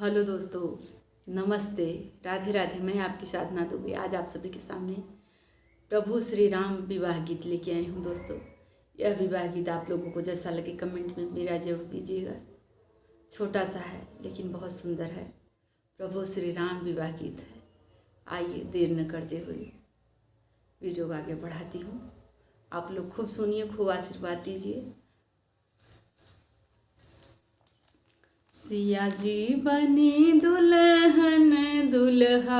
Hello दोस्तों, नमस्ते, राधे राधे। मैं आपकी साधना दुबे आज आप सभी के सामने प्रभु श्री राम विवाह गीत लेके आई हूँ। दोस्तों, यह विवाह गीत आप लोगों को जैसा लगे कमेंट में मेरा जरूर दीजिएगा। छोटा सा है लेकिन बहुत सुंदर है। प्रभु श्री राम विवाह गीत है। आइए देर न करते हुए वीडियो को आगे बढ़ाती हूँ। आप लोग खूब सुनिए, खूब आशीर्वाद दीजिए। सिया जी बनी दुल्हन दुल्हा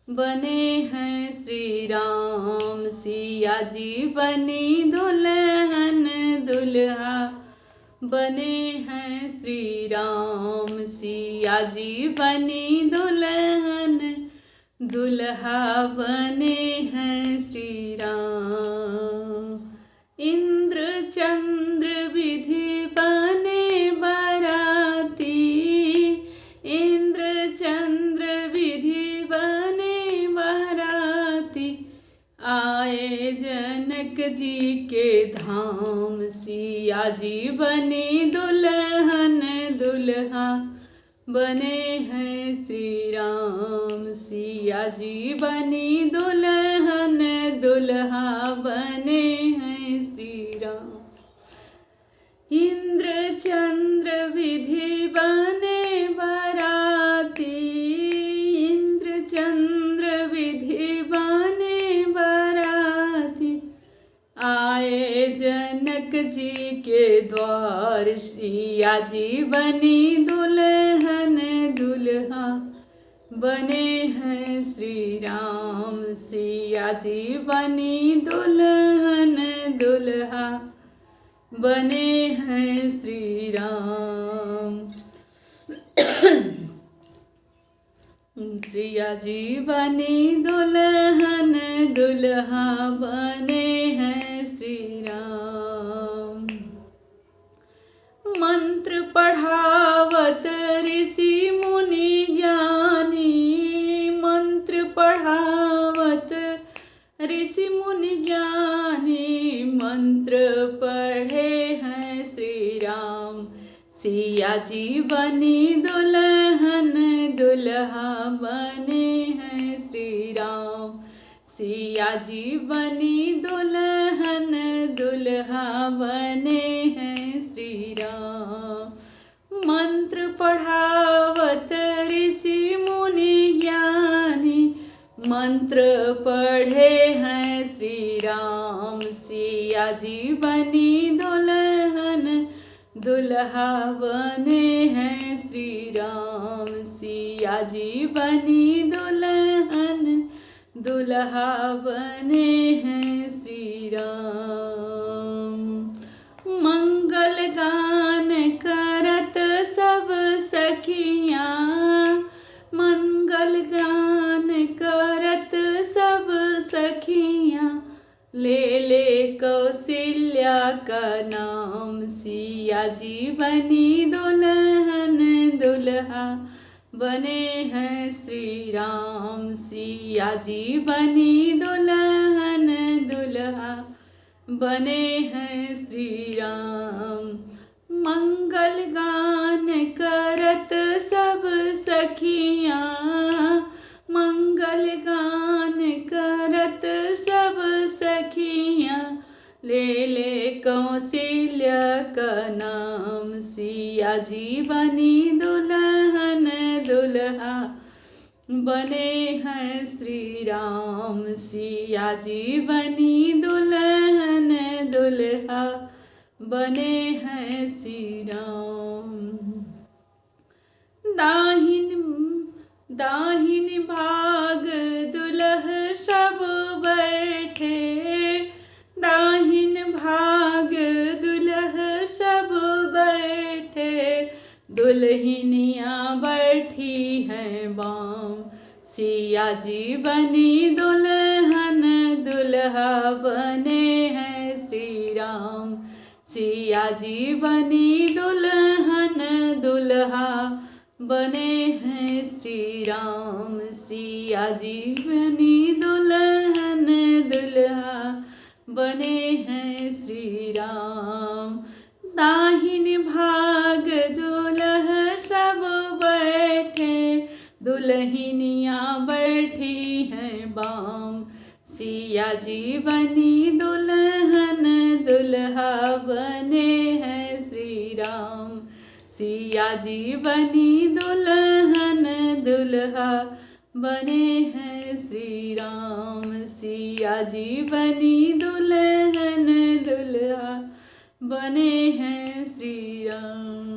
बने हैं श्री राम। सिया जी बनी दुल्हन दुल्हा बने हैं श्री राम। सिया जी बनी दुल्हन दुल्हा बने हैं श्री राम। इंद्र चंद्र विधि बने बराती। इंद्र चंद्र विधि बने बराती। आए जनक जी के धाम। सिया जी बनी दुल्हन दुल्हा बने हैं श्री राम। सिया जी बनी दुल्हन दुल्हा बने हैं श्री राम। इंद्र चंद्र विधि बने बराती। इंद्र चंद्र विधि बने बराती। आए जनक जी के द्वार। सिया जी बनी दुल्हन दुल्हा बने हैं श्री राम। सिया जी बनी दुल्हन दुल्हा बने हैं श्री राम। सिया जी बनी दुल्हन दुल्हा बने हैं श्री राम। मंत्र पढ़ावत ऋषि मुनि ज्ञानी। मंत्र पढ़ावत ऋषि मुनि ज्ञानी। मंत्र पढ़े हैं श्री राम। सिया जी बनी दुल्हन दुल्हा बने हैं श्री राम। सिया जी बनी दुल्हन दुल्हा बने हैं श्री राम। मंत्र पढ़ावत ऋषि मुनि ज्ञानी। मंत्र पढ़े हैं श्री राम। सिया जी बनी दुल्हन दुल्हा बने हैं श्री राम। सिया जी बनी दुल्हन दुल्हा बने हैं श्री राम। मंगल गान करत सब सखियाँ। मंगल गान करत सब सखियाँ। ले ले कौशल्या का नाम। सिया जी बनी दुल्हन दुल्हा बने हैं श्री राम। सिया जी बनी दुल्हन दुल्हा बने हैं श्री राम। मंगल गान करत सब सखियाँ। मंगल गान करत सब सखियाँ। ले ले कौशल्या का नाम। सिया जी बनी दुल्हन दुल्हा बने हैं श्री राम। सिया जी बनी दुल्हन दुल्हा बने हैं श्री राम। दाहिन भाग दुल्ह सब बैठे। दाहिन भाग दुल्ह सब बैठे। दुल्हनिया बैठी हैं बाम। सिया जी बनी दुल्हन दुल्हा बने हैं श्री राम। सिया जी बनी दुल्हन दुल्हा बने हैं श्री राम। सिया जी बनी दुल्हन दुल्हा बने हैं श्री राम। दाहिन भाग दुल्ह सब बैठ दुल्हनियाँ बैठी हैं बाम। सिया जी बनी दुल्हन, दुल्हा बने हैं श्री राम। सिया जी बनी दुल्हन, दुल्हा बने हैं श्री राम। सिया जी बनी दुल्हन, दुल्हा बने हैं श्री राम।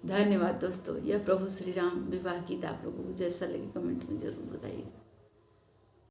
धन्यवाद दोस्तों। यह प्रभु श्री राम विवाह गीत आप लोगों को जैसा लगे कमेंट में ज़रूर बताइए।